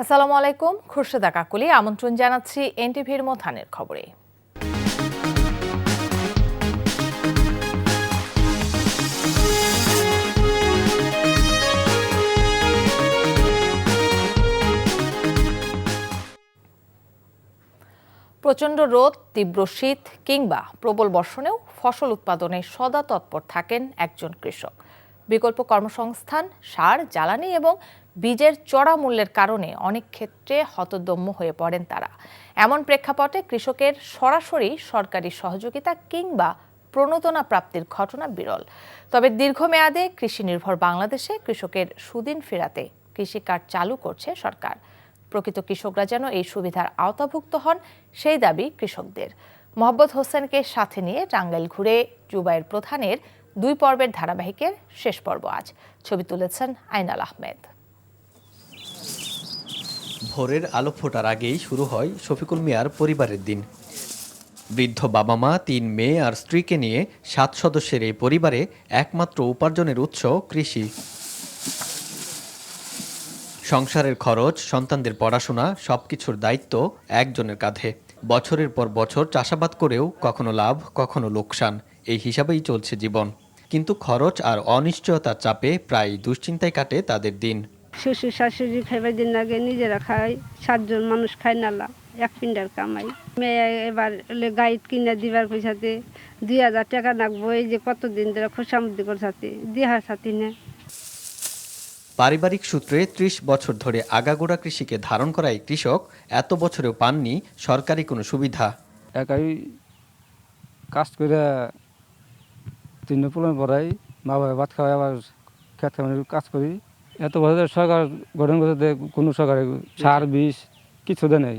আসসালামু আলাইকুম, খুরশেদা কাকুলি আমন্ত্রণ জানাচ্ছি এনটিভির মধ্যাহ্নের খবরে। প্রচণ্ড রোদ, তীব্র শীত কিংবা প্রবল বর্ষণেও ফসল উৎপাদনে সদা তৎপর থাকেন একজন কৃষক। বিকল্প কর্মসংস্থান, সার, জ্বালানি এবং বীজের চড়া মূল্যের কারণে অনেক ক্ষেত্রে হতদম্য হয়ে পড়েন তারা। এমন প্রেক্ষাপটে কৃষকের সরাসরি সরকারি সহযোগিতা কিংবা প্রণোদনা প্রাপ্তির ঘটনা বিরল। তবে দীর্ঘমেয়াদে কৃষি নির্ভর বাংলাদেশে কৃষকের সুদিন ফেরাতে কৃষি কার্ড চালু করছে সরকার। প্রকৃত কৃষকরা যেন এই সুবিধার আওতাভুক্ত হন, সেই দাবি কৃষকদের। মোহাম্মদ হোসেনকে সাথে নিয়ে টাঙ্গাইল ঘুরে জুবায়ের প্রধানের 2 পর্বের ধারাবাহিকের শেষ পর্ব আজ। ছবি তুলেছেন আইনাল আহমেদ। ভোরের আলো ফোটার আগেই শুরু হয় শফিকুল মিয়ার পরিবারের দিন। বৃদ্ধ বাবা মা, 3 মেয়ে আর স্ত্রীকে নিয়ে 7 সদস্যের এই পরিবারে একমাত্র উপার্জনের উৎস কৃষি। সংসারের খরচ, সন্তানদের পড়াশোনা সবকিছুর দায়িত্ব একজনের কাঁধে। বছরের পর বছর চাষাবাদ করেও কখনো লাভ কখনো লোকসান, এই হিসাবেই চলছে জীবন। কিন্তু খরচ আর অনিশ্চয়তার চাপে প্রায় দুশ্চিন্তায় কাটে তাদের দিন। শ্বশুর শাশুড়ি খাইবার দিন আগে নিজেরা খাই, 7 জন মানুষ খাই নালা, এক পিন্ডার কামাই। মেয়ে এবার গাইড কিনে দিবার পয়সাতে 2000 টাকা লাগবো। এই যে কতদিন ধরে খোসামুদ্দি করছাতে দিহার সাথে না। পারিবারিক সূত্রে 30 বছর ধরে আগাগোড়া কৃষিকে ধারণ করা এই কৃষক এত বছরেও পাননি সরকারি কোনো সুবিধা। একাই কাজ করে 3 পুলান পড়াই, মা বাবা ভাত খাওয়াই, আবার খেত কাজ করি। এত বছর সরকার গঠন করতে কোনো সরকারি সার বীজ কিছু দেয় নাই।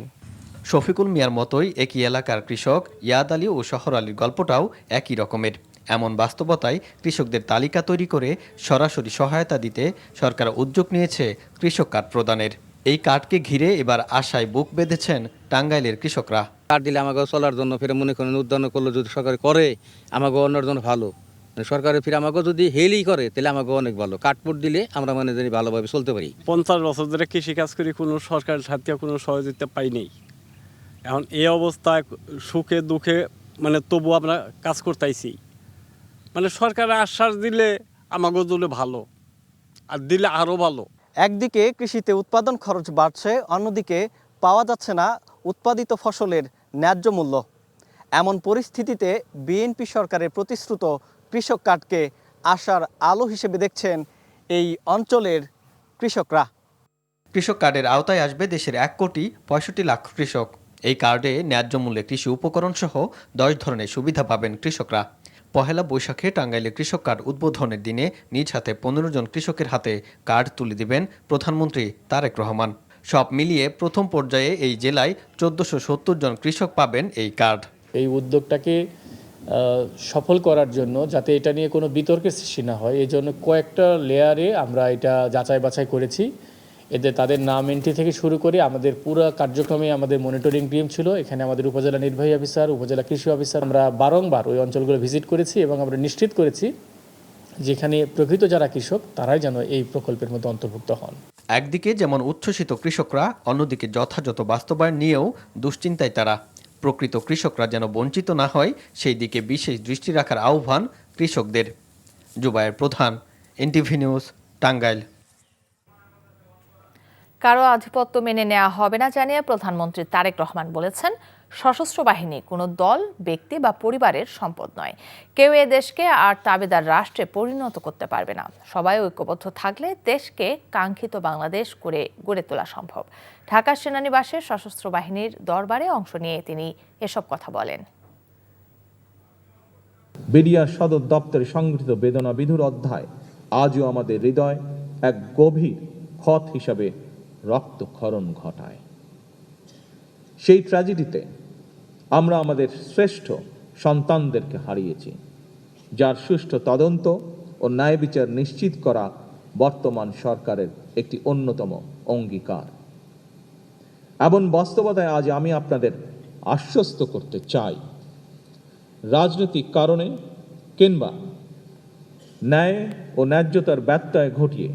শফিকুল মিয়ার মতোই একই এলাকার কৃষক ইয়াদ আলী ও শহর আলীর গল্পটাও একই রকমের। এমন বাস্তবতায় কৃষকদের তালিকা তৈরি করে সরাসরি সহায়তা দিতে সরকার উদ্যোগ নিয়েছে কৃষক কার্ড প্রদানের। এই কার্ডকে ঘিরে এবার আশায় বুক বেঁধেছেন টাঙ্গাইলের কৃষকরা। কার্ড দিলে আমাকে চলার জন্য ফিরে মনে করেন উদ্যান করলে যদি সরকার করে আমাকে অন্যের জন্য ভালো, সরকারের ফিরে আমাকে যদি হেলি করে তাহলে আমাকে অনেক ভালো। কার্ডপুট দিলে আমরা মানে জানি ভালোভাবে চলতে পারি। 50 বছর ধরে কৃষিকাজ করি, কোনো সরকারের সাথে কোনো সহযোগিতা পাই নেই। এখন এই অবস্থায় সুখে দুঃখে মানে তবু আমরা কাজ করতেছি। মানে সরকারের আশ্বাস দিলে আমাকে দিলে ভালো, আর দিলে আরও ভালো। একদিকে কৃষিতে উৎপাদন খরচ বাড়ছে, অন্যদিকে পাওয়া যাচ্ছে না উৎপাদিত ফসলের ন্যায্য মূল্য। এমন পরিস্থিতিতে বিএনপি সরকারের প্রতিশ্রুত কৃষক কার্ডকে আশার আলো হিসেবে দেখছেন এই অঞ্চলের কৃষকরা। কৃষক কার্ডের আওতায় আসবে দেশের 1,65,00,000 কৃষক। এই কার্ডে ন্যায্য মূল্যে কৃষি উপকরণ সহ 10 ধরনের সুবিধা পাবেন কৃষকরা। পহেলা বৈশাখে টাঙ্গাইলে কৃষক কার্ড উদ্বোধনের দিনে নিজ হাতে 15 জন কৃষকের হাতে কার্ড তুলে দিবেন প্রধানমন্ত্রী তারেক রহমান। সব মিলিয়ে প্রথম পর্যায়ে এই জেলায় 1470 জন কৃষক পাবেন এই কার্ড। এই উদ্যোগটাকে সফল করার জন্য, যাতে এটা নিয়ে কোনো বিতর্কের সৃষ্টি না হয়, এই জন্য কয়েকটা লেয়ারে আমরা এটা যাচাই বাছাই করেছি। এতে তাদের নাম এন্ট্রি থেকে শুরু করে আমাদের পুরো কার্যক্রমে আমাদের মনিটরিং টিম ছিল। এখানে আমাদের উপজেলা নির্বাহী অফিসার, উপজেলা কৃষি অফিসার, আমরা বারংবার ওই অঞ্চলগুলো ভিজিট করেছি এবং আমরা নিশ্চিত করেছি যেখানে প্রকৃত যারা কৃষক তারাই যেন এই প্রকল্পের মধ্যে অন্তর্ভুক্ত হন। একদিকে যেমন উচ্ছ্বসিত কৃষকরা, অন্যদিকে যথাযথ বাস্তবায়ন নিয়েও দুশ্চিন্তায় তারা। প্রকৃত কৃষকরা যেন বঞ্চিত না হয় সেই দিকে বিশেষ দৃষ্টি রাখার আহ্বান কৃষকদের। জুবায়ের প্রধান, এনটিভি নিউজ, টাঙ্গাইল। কারো আধিপত্য মেনে নেওয়া হবে না জানিয়ে প্রধানমন্ত্রী তারেক রহমান বলেছেন, সশস্ত্র বাহিনী কোনো দল, ব্যক্তি বা পরিবারের সম্পদ নয়। কেউ এ দেশকে আর তাবেদার রাষ্ট্রে পরিণত করতে পারবে না। সবাই ঐক্যবদ্ধ থাকলে দেশকে কাঙ্ক্ষিত বাংলাদেশ করে গড়ে তোলা সম্ভব। ঢাকার সেনানিবাসে সশস্ত্র বাহিনীর দরবারে অংশ নিয়ে তিনি এসব কথা বলেন। বিডিআর সদর দপ্তরে সংগঠিত বেদনা বিধুর অধ্যায় আজও আমাদের হৃদয় এক গভীর ক্ষত হিসাবে রক্তক্ষরণ ঘটায়। সেই ট্র্যাজেডিতে আমরা আমাদের শ্রেষ্ঠ সন্তানদেরকে হারিয়েছি, যার সুষ্ঠু তদন্ত ও ন্যায় বিচার নিশ্চিত করা বর্তমান সরকারের একটি অন্যতম অঙ্গীকার। এমন বাস্তবতায় আজ আমি আপনাদের আশ্বস্ত করতে চাই, রাজনৈতিক কারণে কিংবা ন্যায় ও ন্যায্যতার ব্যত্যয় ঘটিয়ে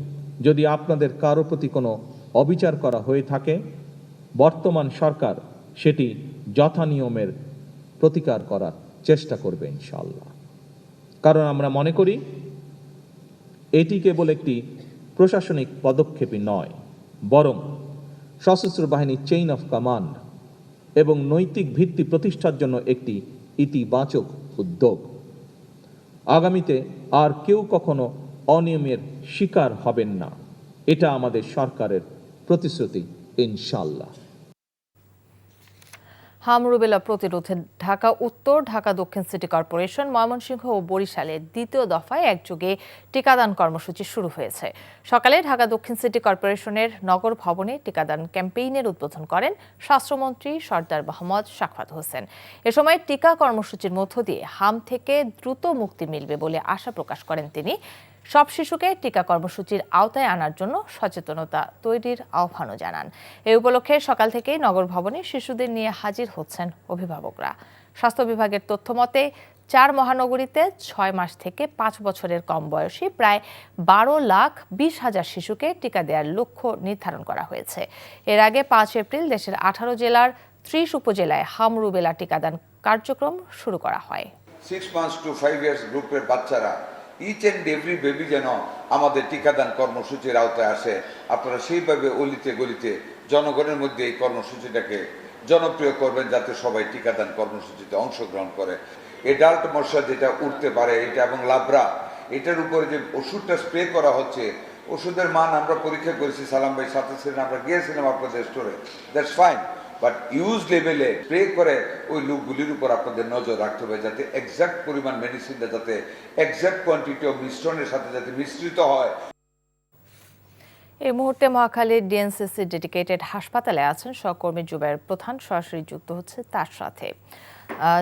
যদি আপনাদের কারো প্রতি কোনো অবিচার করা হয়ে থাকে, বর্তমান সরকার সেটি যথানিয়মের প্রতিকার করার চেষ্টা করবে ইনশাআল্লাহ। কারণ আমরা মনে করি এটি কেবল একটি প্রশাসনিক পদক্ষেপই নয়, বরং সশস্ত্র বাহিনীর চেইন অফ কমান্ড এবং নৈতিক ভিত্তি প্রতিষ্ঠার জন্য একটি ইতিবাচক উদ্যোগ। আগামীতে আর কেউ কখনো অনিয়মের শিকার হবেন না, এটা আমাদের সরকারের প্রতিশ্রুতি ইনশাআল্লাহ। হাম রুবেলা প্রতিরোধে ঢাকা উত্তর, ঢাকা দক্ষিণ সিটি কর্পোরেশন, ময়মনসিংহ ও বরিশালে দ্বিতীয় দফায় একযোগে টিকাদান কর্মসূচি শুরু হয়েছে। সকালে ঢাকা দক্ষিণ সিটি কর্পোরেশনের নগর ভবনে টিকাদান ক্যাম্পেইনের উদ্বোধন করেন স্বাস্থ্যমন্ত্রী সরদার মোহাম্মদ শাকওয়াত হোসেন। এ সময় টিকা কর্মসূচির মধ্য দিয়ে হাম থেকে দ্রুত মুক্তি মিলবে বলে আশা প্রকাশ করেন তিনি। সব শিশুকে টিকা কর্মসূচির আওতায় আনার জন্য সচেতনতা তৈরির আহ্বানও জানান। এই উপলক্ষে সকাল থেকেই নগর ভবনে শিশুদের নিয়ে হাজির হচ্ছেন অভিভাবকরা। স্বাস্থ্য বিভাগের তথ্য মতে 4 মহানগরীতে 6 মাস থেকে 5 বছরের কম বয়সী প্রায় 12,20,000 শিশুকে টিকা দেওয়ার লক্ষ্য নির্ধারণ করা হয়েছে। এর আগে 5 এপ্রিল দেশের 18 জেলার 30 উপজেলায় হাম রুবেলা টিকাদান কার্যক্রম শুরু করা হয়। 6 months to 5 years গ্রুপের বাচ্চারা ইচ অ্যান্ড এভরি বেবি যেন আমাদের টিকাদান কর্মসূচির আওতায় আসে। আপনারা সেইভাবে অলিতে গলিতে জনগণের মধ্যে এই কর্মসূচিটাকে জনপ্রিয় করবেন, যাতে সবাই টিকাদান কর্মসূচিতে অংশগ্রহণ করে। এডাল্ট মশা যেটা উঠতে পারে এটা এবং লাবরা, এটার উপরে যে ওষুধটা স্প্রে করা হচ্ছে, ওষুধের মান আমরা পরীক্ষা করেছি, সালাম ভাই সাথে ছিলেন, আমরা গিয়েছিলাম আপনাদের স্টোরে, দ্যাটস ফাইন, বাট ইউজ লেভেলে স্প্রে করে ওই লোকগুলির উপর আপনাদের নজর রাখতে হবে, যাতে এক্সাক্ট পরিমাণ মেডিসিনটা যাতে এক্সাক্ট কোয়ান্টিটি অফ মিশ্রণের সাথে যাতে মিশ্রিত হয়। এই মুহূর্তে মহাখালীর ডিএনসিসি ডেডিকেটেড হাসপাতালে আছেন সহকর্মী জুবাইর প্রধান, সরাসরি যুক্ত হচ্ছে তার সাথে।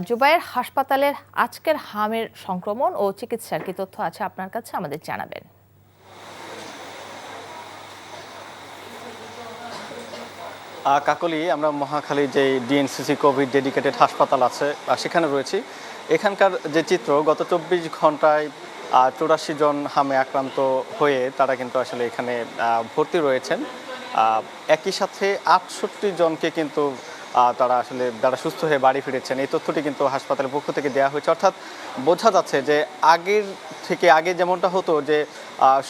জুবাইর, হাসপাতালের আজকের হামের সংক্রমণ ও চিকিৎসার কি তথ্য আছে আপনার কাছে, আমাদের জানাবেন। কাকলি, আমরা মহাখালী যে ডিএনসিসি কোভিড ডেডিকেটেড হাসপাতাল আছে সেখানে রয়েছি। এখানকার যে চিত্র, গত 24 ঘন্টায় 84 জন হামে আক্রান্ত হয়ে তারা কিন্তু আসলে এখানে ভর্তি রয়েছেন। একই সাথে 68 জনকে কিন্তু তারা আসলে যারা সুস্থ হয়ে বাড়ি ফিরেছেন, এই তথ্যটি কিন্তু হাসপাতালের পক্ষ থেকে দেওয়া হয়েছে। অর্থাৎ বোঝা যাচ্ছে যে আগে যেমনটা হতো যে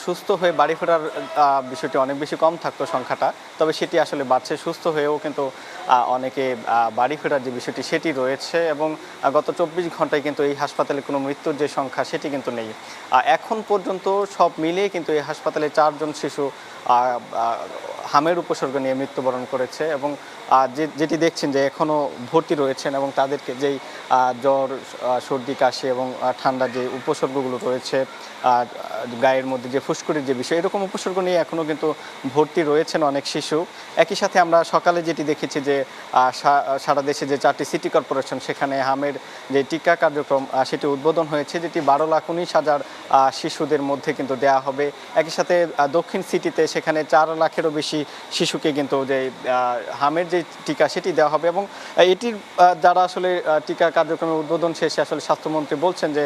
সুস্থ হয়ে বাড়ি ফেরার বিষয়টি অনেক বেশি কম থাকতো সংখ্যাটা, তবে সেটি আসলে বাড়ছে। সুস্থ হয়েও কিন্তু অনেকে বাড়ি ফেরার যে বিষয়টি সেটি রয়েছে, এবং গত 24 ঘন্টায় কিন্তু এই হাসপাতালে কোনো মৃত্যুর যে সংখ্যা সেটি কিন্তু নেই। এখন পর্যন্ত সব মিলিয়ে কিন্তু এই হাসপাতালে 4 জন শিশু হামের উপসর্গ নিয়ে মৃত্যুবরণ করেছে, এবং যেটি দেখছেন যে এখনও ভর্তি রয়েছেন, এবং তাদেরকে যেই জ্বর, সর্দি, কাশি এবং ঠান্ডার যে উপসর্গগুলো রয়েছে, গায়ের মধ্যে যে ফুসকুড়ির যে বিষয়, এরকম উপসর্গ নিয়ে এখনও কিন্তু ভর্তি রয়েছেন অনেক শিশু। একই সাথে আমরা সকালে যেটি দেখেছি যে সারা দেশে যে 4টি সিটি কর্পোরেশন, সেখানে হামের যে টিকা কার্যক্রম সেটি উদ্বোধন হয়েছে, যেটি 12,19,000 শিশুদের মধ্যে কিন্তু দেয়া হবে। একই সাথে দক্ষিণ সিটিতে সেখানে 4 লাখেরও বেশি শিশুকে কিন্তু যে হামের যে টিকা সেটি দেওয়া হবে, এবং এটির যারা আসলে টিকা কার্যক্রমের উদ্বোধন শেষে আসলে স্বাস্থ্যমন্ত্রী বলছেন যে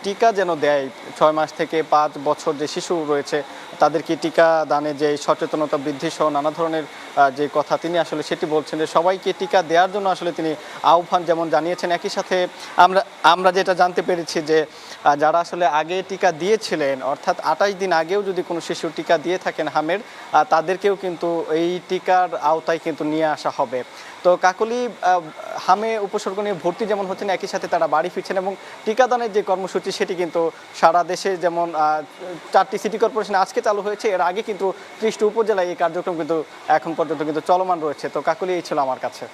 টিকা যেন দেয় 6 মাস থেকে 5 বছর যে শিশু রয়েছে তাদেরকে টিকা দানে যে সচেতনতা বৃদ্ধি সহ নানা ধরনের যে কথা তিনি আসলে সেটি বলছেন, যে সবাইকে টিকা দেওয়ার জন্য আসলে তিনি আহ্বান যেমন জানিয়েছেন। একই সাথে আমরা যেটা জানতে পেরেছি যে যারা আসলে আগে টিকা দিয়েছিলেন, অর্থাৎ 28 দিন আগেও যদি কোনো শিশু টিকা দিয়ে থাকেন হামের, তাদেরকেও কিন্তু এই টিকার আওতায় কিন্তু নিয়ে আসা হবে। তো কাকলি, হামে উপসর্গ নিয়ে ভর্তি যেমন হচ্ছেন, একই সাথে তারা বাড়ি ফিরছেন, এবং টিকাদানের যে কর্মসূচি সেটি কিন্তু সারা দেশে যেমন 4টি সিটি কর্পোরেশন আজকে চালু হয়েছে, এর আগে কিন্তু 30টি উপজেলায় এই কার্যক্রম কিন্তু এখন পর্যন্ত কিন্তু চলমান রয়েছে। তো কাকলি, এই ছিল আমার কাছে।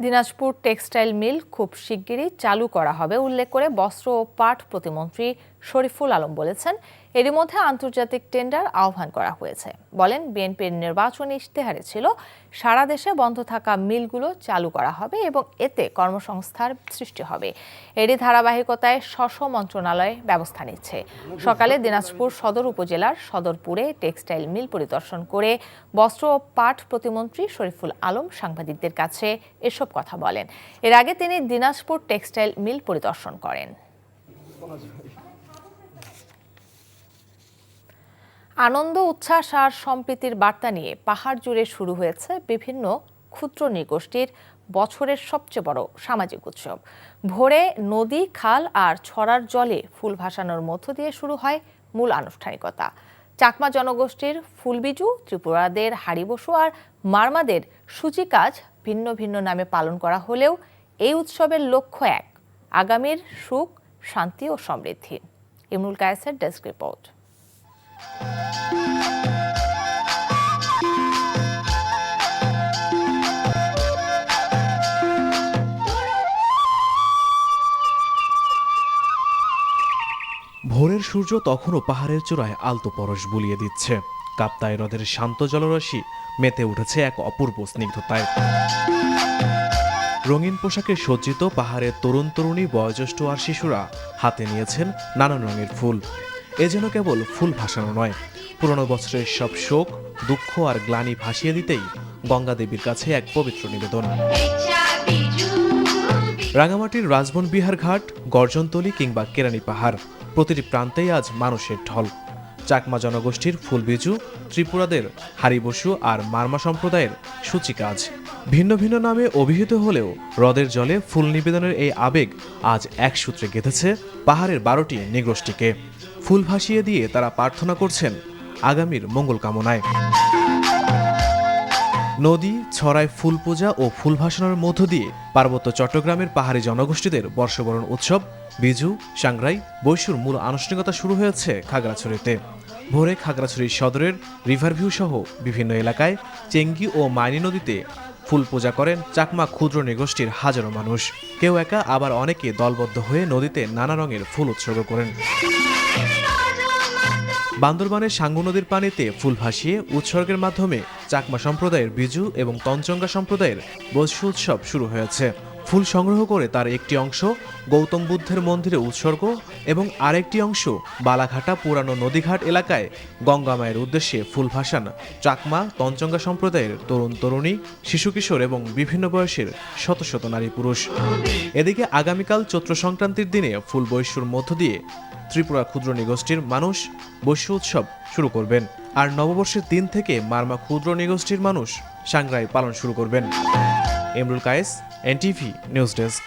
দিনাজপুর টেক্সটাইল মিল খুব শিগগিরই চালু করা হবে উল্লেখ করে বস্ত্র ও পাট প্রতিমন্ত্রী শরীফুল আলম বলেছেন, এরই মধ্যে আন্তর্জাতিক টেন্ডার আহ্বান করা হয়েছে। বলেন, বিএনপির নির্বাচনী ইশতেহারে ছিল সারা দেশে বন্ধ থাকা মিলগুলো চালু করা হবে এবং এতে কর্মসংস্থার সৃষ্টি হবে। এরই ধারাবাহিকতায় স্ব মন্ত্রণালয় ব্যবস্থা নিচ্ছে। সকালে দিনাজপুর সদর উপজেলার সদরপুরে টেক্সটাইল মিল পরিদর্শন করে বস্ত্র ও পাট প্রতিমন্ত্রী শরীফুল আলম সাংবাদিকদের কাছে এসব কথা বলেন। এর আগে তিনি দিনাজপুর টেক্সটাইল মিল পরিদর্শন করেন। আনন্দ, উচ্ছ্বাস আর সম্প্রীতির বার্তা নিয়ে পাহাড় জুড়ে শুরু হয়েছে বিভিন্ন ক্ষুদ্র নৃগোষ্ঠীর বছরের সবচেয়ে বড় সামাজিক উৎসব। ভোরে নদী, খাল আর ছড়ার জলে ফুল ভাসানোর মধ্য দিয়ে শুরু হয় মূল আনুষ্ঠানিকতা। চাকমা জনগোষ্ঠীর ফুলবিজু, ত্রিপুরাদের হাড়িবসু আর মারমাদের সূচি কাজ ভিন্ন ভিন্ন নামে পালন করা হলেও এই উৎসবের লক্ষ্য এক, আগামীর সুখ, শান্তি ও সমৃদ্ধি। ইমরুল কায়েসের ডেস্ক রিপোর্ট। ভোরের সূর্য তখনও পাহাড়ের চূড়ায় আলতো পরশ বুলিয়ে দিচ্ছে। কাপ্তাই হ্রদের শান্ত জলরাশি মেতে উঠেছে এক অপূর্ব স্নিগ্ধতায়। রঙিন পোশাকে সজ্জিত পাহাড়ের তরুণ তরুণী, বয়োজ্যেষ্ঠ আর শিশুরা হাতে নিয়েছেন নানান রঙের ফুল। এ যেন কেবল ফুল ভাসানো নয়, পুরনো বছরের সব শোক, দুঃখ আর গ্লানি ভাসিয়ে দিতেই গঙ্গা দেবীর কাছে এক পবিত্র নিবেদন। রাঙামাটির রাজবন বিহার ঘাট, গর্জনতলি কিংবা কেরানি পাহাড়, প্রতিটি প্রান্তেই আজ মানুষের ঢল। চাকমা জনগোষ্ঠীর ফুলবিজু, ত্রিপুরাদের হাড়িবসু আর মারমা সম্প্রদায়ের সূচি কাজ ভিন্ন ভিন্ন নামে অভিহিত হলেও হ্রদের জলে ফুল নিবেদনের এই আবেগ আজ এক সূত্রে গেঁথেছে পাহাড়ের 12টি নৃগোষ্ঠীকে। ফুল ভাসিয়ে দিয়ে তারা প্রার্থনা করছেন আগামীর মঙ্গল কামনায়। নদী, ছড়ায় ফুল পূজা ও ফুল ভাসানোর মধ্য দিয়ে পার্বত্য চট্টগ্রামের পাহাড়ি জনগোষ্ঠীদের বর্ষবরণ উৎসব বিজু, সাংগ্রাই, বৈশুর মূল আনুষ্ঠানিকতা শুরু হয়েছে খাগড়াছড়িতে। ভোরে খাগড়াছড়ি সদরের রিভারভিউ সহ বিভিন্ন এলাকায় চেঙ্গি ও মাইনি নদীতে ফুল পূজা করেন চাকমা ক্ষুদ্র নৃগোষ্ঠীর হাজারো মানুষ। কেউ একা, আবার অনেকে দলবদ্ধ হয়ে নদীতে নানা রঙের ফুল উৎসর্গ করেন। বান্দরবানের সাঙ্গু নদীর পানিতে ফুল ভাসিয়ে উৎসর্গের মাধ্যমে চাকমা সম্প্রদায়ের বিজু এবং তঞ্চঙ্গা সম্প্রদায়ের বৈশু উৎসব শুরু হয়েছে। ফুল সংগ্রহ করে তার একটি অংশ গৌতম বুদ্ধের মন্দিরে উৎসর্গ এবং আরেকটি অংশ বালাঘাটা পুরানো নদীঘাট এলাকায় গঙ্গা মায়ের উদ্দেশ্যে ফুল ভাসান চাকমা, তঞ্চঙ্গা সম্প্রদায়ের তরুণ তরুণী, শিশু কিশোর এবং বিভিন্ন বয়সের শত শত নারী পুরুষ। এদিকে আগামীকাল চৈত্র সংক্রান্তির দিনে ফুল বৈশুর মধ্য দিয়ে ত্রিপুরা ক্ষুদ্র নৃগোষ্ঠীর মানুষ বৈশু উৎসব শুরু করবেন। আর নববর্ষের দিন থেকে মারমা ক্ষুদ্র নৃগোষ্ঠীর মানুষ সাংগ্রাই পালন শুরু করবেন। Imrul Kayes, NTV news desk.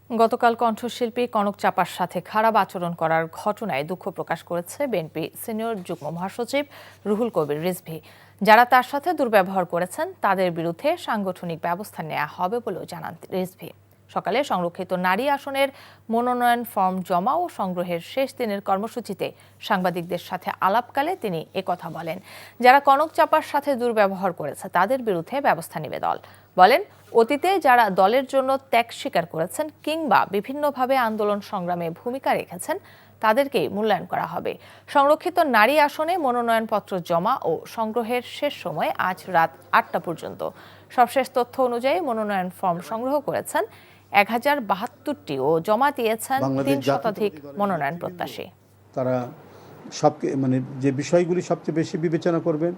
গতকাল কণ্ঠশিল্পী কনক চাপার সাথে খারাপ আচরণ করার ঘটনায় দুঃখ প্রকাশ করেছে বিএনপি সিনিয়র যুগ্ম মহাসচিব রুহুল কবির রিজভী। যারা তার সাথে দুর্ব্যবহার করেছেন তাদের বিরুদ্ধে সাংগঠনিক ব্যবস্থা নেওয়া হবে বলেও জানান রিজভী। সকালে সংরক্ষিত নারী আসনের মনোনয়ন ফর্ম জমা ও সংগ্রহের শেষ দিনের কর্মসূচিতে সাংবাদিকদের সাথে আলাপকালে তিনি একথা বলেন। যারা কনক চাপার সাথে দুর্ব্যবহার করেছে তাদের বিরুদ্ধে ব্যবস্থা নেবে দল। বলেন, অতীতে যারা দলের জন্য ত্যাগ স্বীকার করেছেন কিংবা বিভিন্নভাবে আন্দোলন সংগ্রামে ভূমিকা রেখেছেন তাদেরকেই মূল্যায়ন করা হবে। সংরক্ষিত নারী আসনে মনোনয়নপত্র জমা ও সংগ্রহের শেষ সময় আজ রাত 8টা পর্যন্ত। সবশেষ তথ্য অনুযায়ী মনোনয়ন ফর্ম সংগ্রহ করেছেন 1072টি ও জমা দিয়েছেন 3 শতাধিক মনোনয়ন প্রত্যাশী। তারা মানে যে বিষয়গুলি সবচেয়ে বেশি বিবেচনা করবেন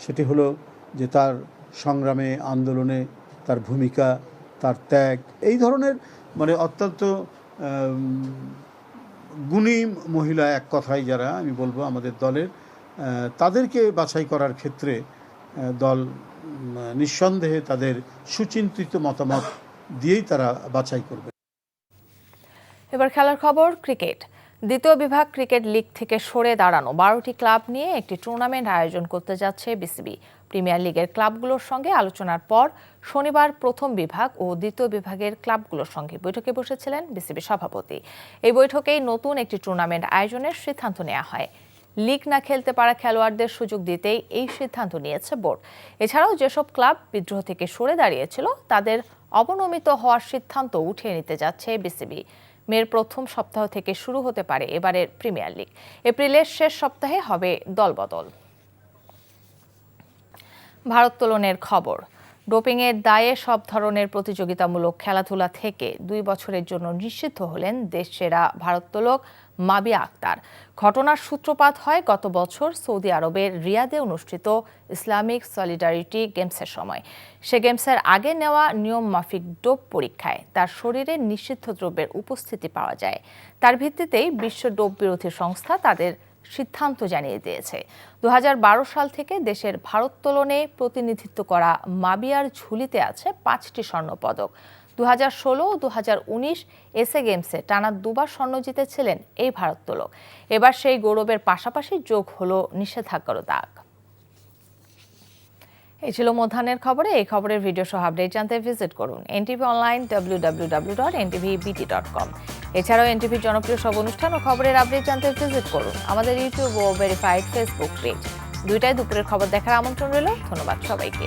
সেটি হলো যে তার সংগ্রামে, আন্দোলনে তার ভূমিকা, তার ত্যাগ, এই ধরনের মানে অত্যন্ত গুণী মহিলা, এক কথায় যারা আমি বলবো আমাদের দলের, তাদেরকে বাছাই করার ক্ষেত্রে দল নিঃসন্দেহে তাদের সুচিন্তিত মতামত দিয়েই তারা বাছাই করবে। এবার খেলার খবর। ক্রিকেট। দ্বিতীয় বিভাগ ক্রিকেট লিগ থেকে সরে দাঁড়ানো 12টি ক্লাব নিয়ে একটি টুর্নামেন্ট আয়োজন করতে যাচ্ছে বিসিবি। প্রিমিয়ার লিগের ক্লাবগুলোর সঙ্গে আলোচনার পর শনিবার প্রথম বিভাগ ও দ্বিতীয় বিভাগের ক্লাবগুলোর সঙ্গে বৈঠকে বসেছিলেন বিসিবি সভাপতি। এই বৈঠকেই নতুন একটি টুর্নামেন্ট আয়োজনের সিদ্ধান্ত নেওয়া হয়। লিগ না খেলতে পারা খেলোয়াড়দের সুযোগ দিতেই এই সিদ্ধান্ত নিয়েছে বোর্ড। এছাড়াও যেসব ক্লাব বিদ্রোহ থেকে সরে দাঁড়িয়েছিল তাদের অবনমিত হওয়ার সিদ্ধান্ত উঠিয়ে নিতে যাচ্ছে বিসিবি। মের প্রথম সপ্তাহ থেকে শুরু হতে পারে এবারের প্রিমিয়ার লিগ। এপ্রিলের শেষ সপ্তাহে হবে দলবদল। ভারোত্তোলনের খবর। ডোপিংয়ের দায়ে সব ধরনের প্রতিযোগিতামূলক খেলাধুলা থেকে 2 বছরের জন্য নিষিদ্ধ হলেন দেশসেরা ভারোত্তোলক মাবিয়া আক্তার। ঘটনার সূত্রপাত হয় গত বছর সৌদি আরবের রিয়াদে অনুষ্ঠিত ইসলামিক সলিডারিটি গেমসের সময়। সে গেমসের আগে নেওয়া নিয়ম মাফিক ডোপ পরীক্ষায় তার শরীরে নিষিদ্ধ দ্রব্যের উপস্থিতি পাওয়া যায়। তার ভিত্তিতেই বিশ্ব ডোপ বিরোধী সংস্থা তাদের সিদ্ধান্ত জানিয়ে দিয়েছে। 2012 সাল থেকে দেশের ভারোত্তোলনে প্রতিনিধিত্ব করা মাবিয়ার ঝুলিতে আছে 5টি স্বর্ণপদক। 2016 ও 2019 এসএ গেমসে টানা দুবার স্বর্ণ জিতেছিলেন এই ভারোত্তোলক। এবার সেই গৌরবের পাশাপাশি যোগ হলো নিষেধাজ্ঞারও দাগ। এই ছিল মধ্যাহ্নের খবরে। এই খবরের ভিডিও সহ আপডেট জানতে ভিজিট করুন এনটিভি অনলাইন www.ntvbt.com। এছাড়াও এনটিভির জনপ্রিয় সব অনুষ্ঠান ও খবরের আপডেট জানতে ভিজিট করুন আমাদের ইউটিউব ও ভেরিফাইড ফেসবুক পেজ। দুইটায় দুপুরের খবর দেখার আমন্ত্রণ রইল। ধন্যবাদ সবাইকে।